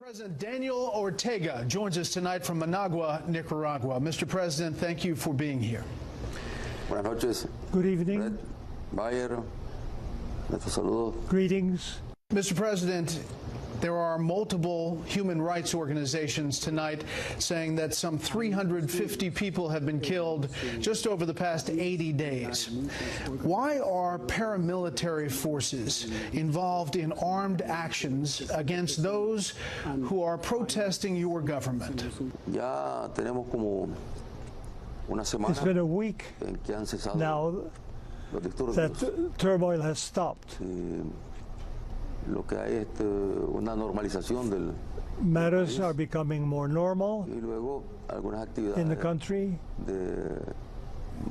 President Daniel Ortega joins us tonight from Managua, Nicaragua. Mr. President, thank you for being here. Buenas noches. Good evening. Bayer, nuestros saludos. Greetings. Mr. President, there are multiple human rights organizations tonight saying that some 350 people have been killed just over the past 80 days. Why are paramilitary forces involved in armed actions against those who are protesting your government? Ya tenemos como una semana. It's been a week now that turmoil has stopped. Lo que hay es una normalización del Matters are becoming more normal y luego algunas actividades in the country, de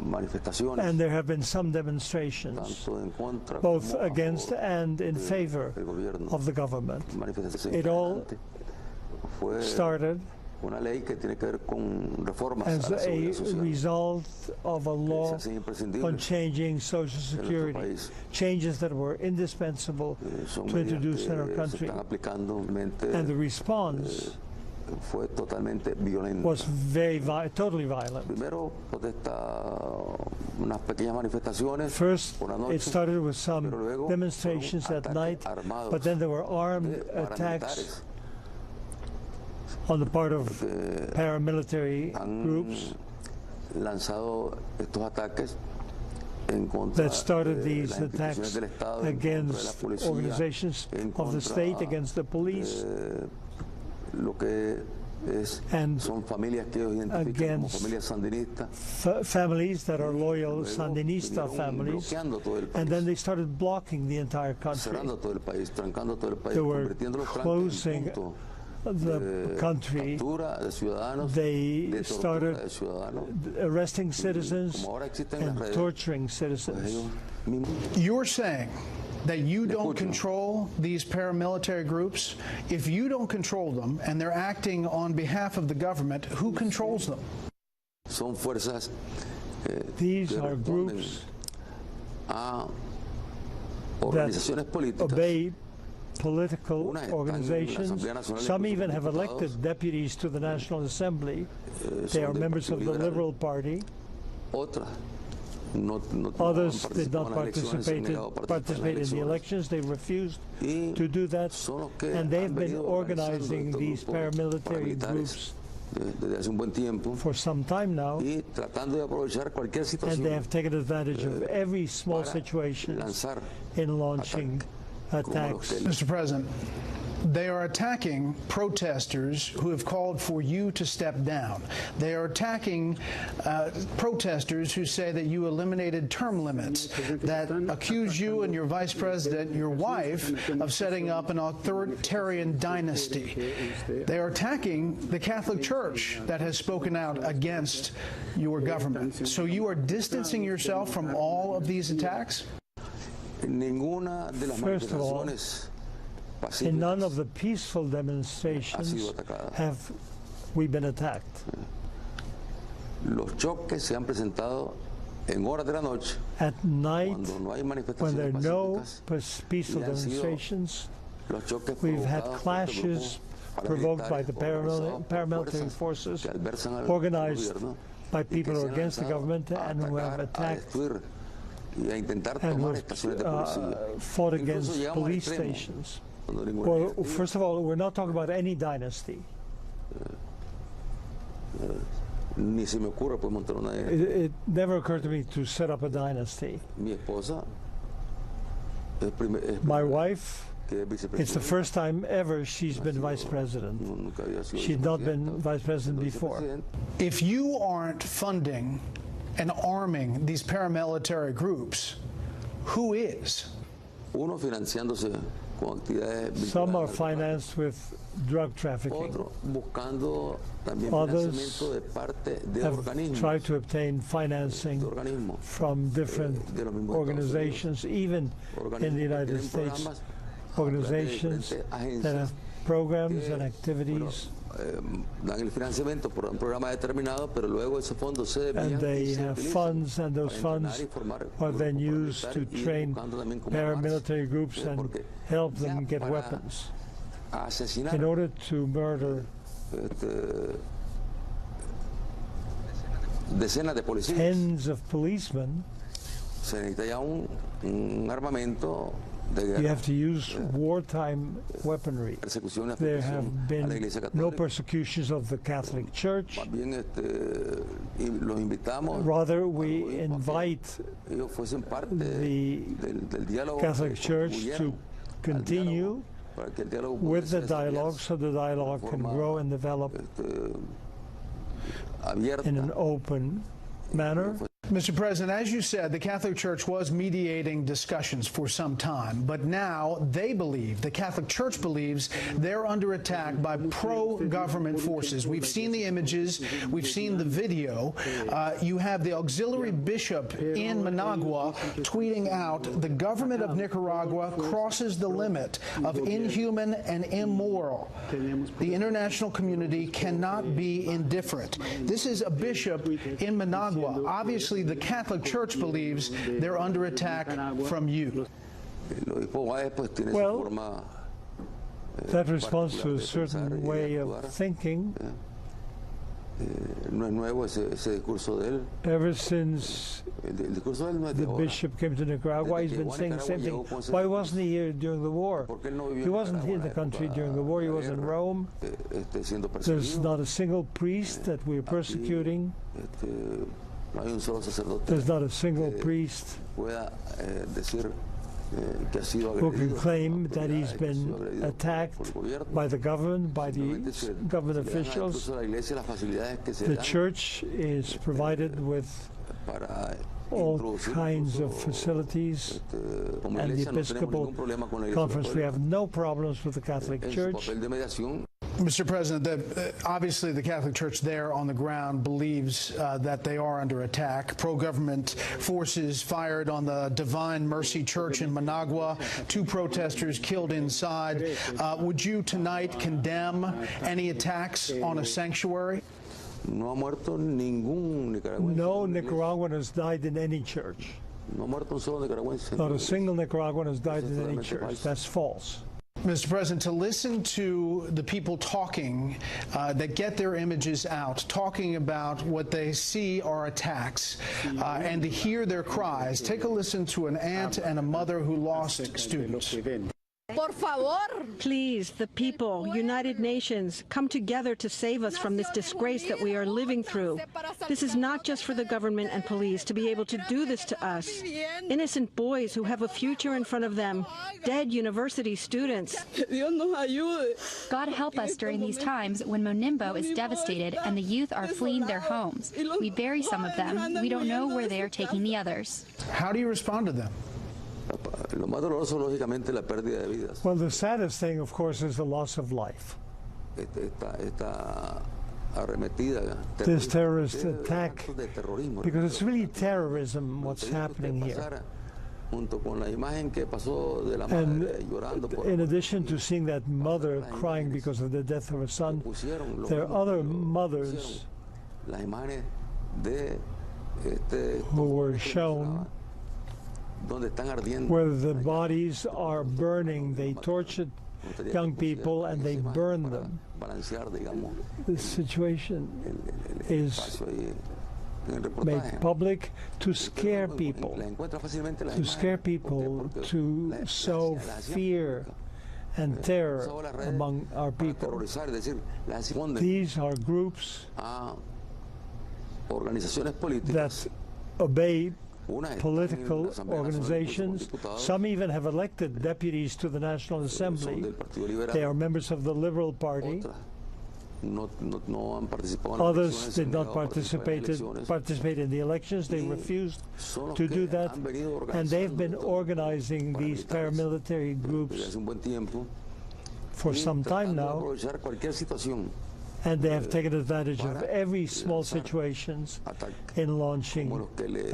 manifestaciones, and there have been some demonstrations, tanto en contra both como a against favor and in favor del gobierno. of the government. Manifestaciones It all fue started una ley que tiene que ver con reformas as a la a seguridad social, result of a law que se hacen imprescindibles on changing Social en nuestro Security, país. changes that were indispensable Son to medidas introduce in our que se country. están aplicando And the response fue totalmente violenta. was very totally violent. Primero protesta unas pequeñas manifestaciones First, por la noche, it started with some pero luego demonstrations fueron at ataques night, armados but then there were armed de attacks paramilitares on the part of que paramilitary han groups lanzado estos ataques en contra that started de these las instituciones attacks del Estado, en contra de la against policía, organizations en of the state, contra against the police, de lo que and son familias que ellos identifican como against familias sandinistas. families that are loyal Luego Sandinista vinieron families, bloqueando todo el and then país, they started blocking the entire country. cerrando todo el país, trancando todo el país, They were convirtiendo los tranques closing en punto the de country. captura de ciudadanos, They de tortura started de ciudadanos. arresting citizens Como ahora existen las and redes, torturing pues citizens. ellos mismos You're saying that you don't escucho. control these paramilitary groups? If you don't control them and they're acting on behalf of the government, who controls them? son fuerzas These que are responden groups a that organizaciones políticas. obey political Una están en la organizations. Asamblea Nacional de Some even have Diputados. elected deputies to the National Assembly. They Son are del members Partido of the Liberal. Liberal Party. Otras no Others han did not participado en las elecciones, se han negado a participate in the elecciones. elections. They refused Y to do that. son los que And they've han been venido organizing organizando these estos grupos paramilitary paramilitares groups desde hace un buen tiempo for some time now. y tratando de aprovechar cualquier And they situación have taken advantage of every small para situation lanzar in launching como los attacks. que Mr. President, they are attacking protesters who have called for you to step down. They are attacking protesters who say that you eliminated term limits, that accuse you and your vice president, your wife, of setting up an authoritarian dynasty. They are attacking the Catholic Church that has spoken out against your government. So you are distancing yourself from all of these attacks? ninguna de las First of all, manifestaciones in none of pacíficas the peaceful ha demonstrations sido atacada. have we been attacked. Los choques se han presentado en horas de la noche At night, cuando no hay when there manifestaciones are no pacíficas. peaceful y han sido demonstrations, Los choques we've had provocados por clashes estos provoked by the grupos paramilitary organizados por forces, que adversan al organized gobierno by y que people who se are han against the lanzado government a and who have atacar, a attacked destruir y a intentar and who tomar have estaciones de policía. fought Incluso against llegamos al police extremo stations. cuando ninguna Well, dinastía, first of all, we're not talking about any dynasty. ni se me ocurre pues montar una It never occurred to me to set up a dynasty. Mi esposa es My wife, que es it's the vicepresidenta. first time ever she's been vice president. Nunca había sido She'd not vicepresidenta. been vice president Siendo before. vicepresidenta. If you aren't funding and arming these paramilitary groups, who is? Uno financiándose con actividades Some are vinculadas al financed with drug trafficking. otro buscando también Others financiamiento de parte de Have organismos, tried to obtain financing de organismos from different de los mismos organizations, even in the United tienen States, programas organizations diferentes agencias that have programs que, and activities, dan el financiamiento por un programa determinado, pero luego esos fondos se desvían and y they se have utilizan funds, and those para entrenar funds y formar are grupos then used to paramilitares y train buscando también cómo armarse. paramilitary groups and Porque help ya them get para weapons. a asesinar in order to murder decenas de policías. tens of policemen. Se necesita ya un armamento de guerra. You have to use wartime weaponry. Persecuciones There a la have been Iglesia no Católica. persecutions of the Catholic Church. Más bien y los invitamos Rather, a we los obispos invite que ellos fuesen parte the del diálogo, Catholic que Church contribuyeran to al continue diálogo, para que el diálogo with pueda the ser dialogue desarrollado so the dialogue de can forma, grow and develop abierta. in an open manner. Mr. President, as you said, the Catholic Church was mediating discussions for some time, but now they believe, the Catholic Church believes, they're under attack by pro-government forces. We've seen the images, we've seen the video. You have the auxiliary bishop in Managua tweeting out, the government of Nicaragua crosses the limit of inhuman and immoral. The international community cannot be indifferent. This is a bishop in Managua. Obviously, the Catholic Church believes they're under attack from you. Well, that responds to a certain way of thinking. Ever since the bishop came to Nicaragua, he's been saying the same thing. Why wasn't he here during the war? He wasn't in the country during the war. He was in Rome. There's not a single priest that we're persecuting. There's not a single priest who can claim that he's been attacked by the government, by the government officials. The church is provided with all kinds of facilities, and the Episcopal Conference, we have no problems with the Catholic Church. Mr. President, obviously the Catholic Church there on the ground believes that they are under attack. Pro-government forces fired on the Divine Mercy Church in Managua, 2 protesters killed inside. Would you tonight condemn any attacks on a sanctuary? No Nicaraguan has died in any church. Not a single Nicaraguan has died in any church. That's false. Mr. President, to listen to the people talking that get their images out, talking about what they see are attacks, and to hear their cries, take a listen to an aunt and a mother who lost students. Por favor. Please, the people, United Nations, come together to save us from this disgrace that we are living through. This is not just for the government and police to be able to do this to us. Innocent boys who have a future in front of them, dead university students. God help us during these times when Monimbo is devastated and the youth are fleeing their homes. We bury some of them. We don't know where they are taking the others. How do you respond to them? Well, the saddest thing, of course, is the loss of life. This terrorist attack, because it's really terrorism what's happening here. And in addition to seeing that mother crying because of the death of her son, there are other mothers who were shown where the bodies are burning. They tortured young people and they burn them. This situation is made public to scare people, to sow fear and terror among our people. These are groups that obey political organizations. Some even have elected deputies to the National Assembly. They are members of the Liberal Party. Others did not participate in the elections. They refused to do that. And they've been organizing these paramilitary groups for some time now. And they have taken advantage of every small situations in launching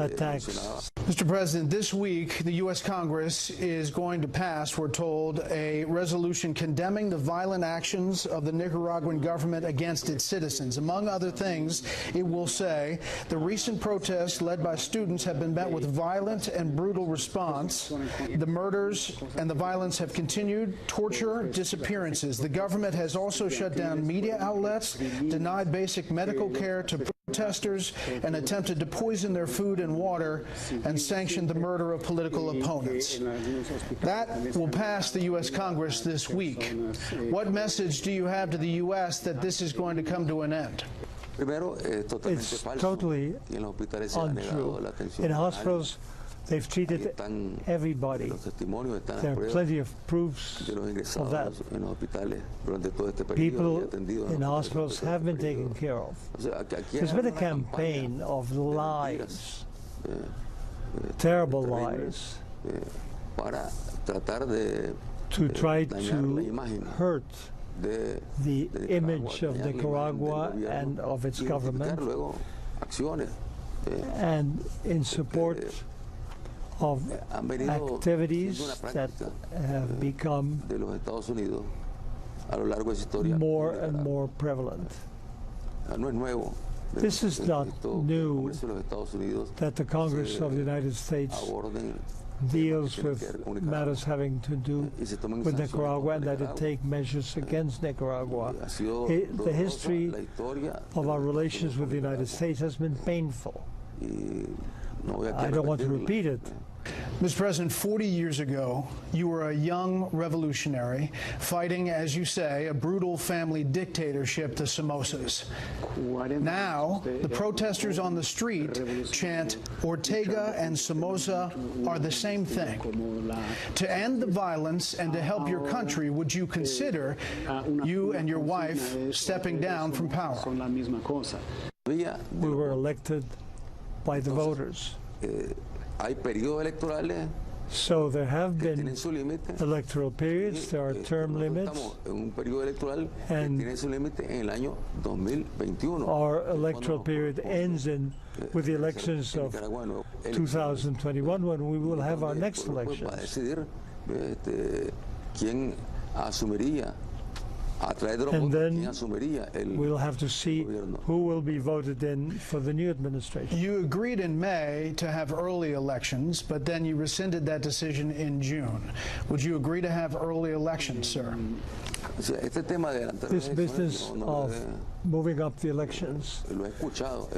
attacks. Mr. President, this week, the U.S. Congress is going to pass, we're told, a resolution condemning the violent actions of the Nicaraguan government against its citizens. Among other things, it will say the recent protests led by students have been met with violent and brutal response. The murders and the violence have continued, torture, disappearances. The government has also shut down media outlets, denied basic medical care to protesters, and attempted to poison their food and water, and sanctioned the murder of political opponents. That will pass the U.S. Congress this week. What message do you have to the U.S. that this is going to come to an end? It's totally untrue. In hospitals, they've treated everybody. There are plenty of proofs of that. People in hospitals have been taken care of. There's been a campaign of lies, terrible lies, to try to hurt the image of Nicaragua and of its government, and in support of activities that have become more and more prevalent. This is not new that the Congress of the United States deals with matters having to do with Nicaragua and that it take measures against Nicaragua. The history of our relations with the United States has been painful. I don't want to repeat it. Mr. President, 40 years ago, you were a young revolutionary fighting, as you say, a brutal family dictatorship, the Somozas. Now, the protesters on the street chant, Ortega and Somoza are the same thing. To end the violence and to help your country, would you consider you and your wife stepping down from power? We were elected by the voters. So there have been electoral periods, there are term limits, and our electoral period ends with the elections of 2021, when we will have our next elections. And then we'll have to see who will be voted in for the new administration. You agreed in May to have early elections, but then you rescinded that decision in June. Would you agree to have early elections, sir? This business of moving up the elections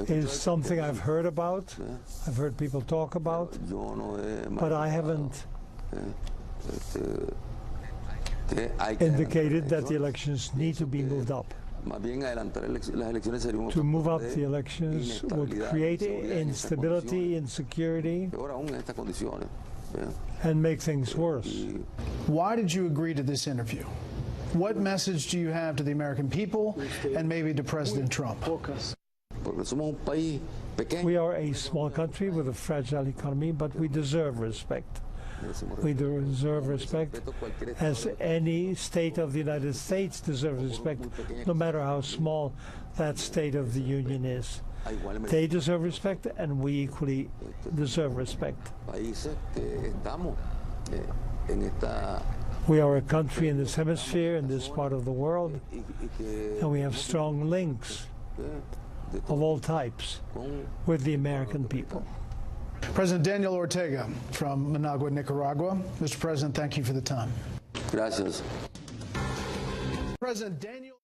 is something I've heard about, I've heard people talk about, but I haven't indicated that the elections need to be moved up. To move up the elections would create instability, insecurity, and make things worse. Why did you agree to this interview? What message do you have to the American people and maybe to President Trump? We are a small country with a fragile economy, but we deserve respect. We deserve respect as any state of the United States deserves respect, no matter how small that state of the Union is. They deserve respect, and we equally deserve respect. We are a country in this hemisphere, in this part of the world, and we have strong links of all types with the American people. President Daniel Ortega from Managua, Nicaragua. Mr. President, thank you for the time. Gracias. President Daniel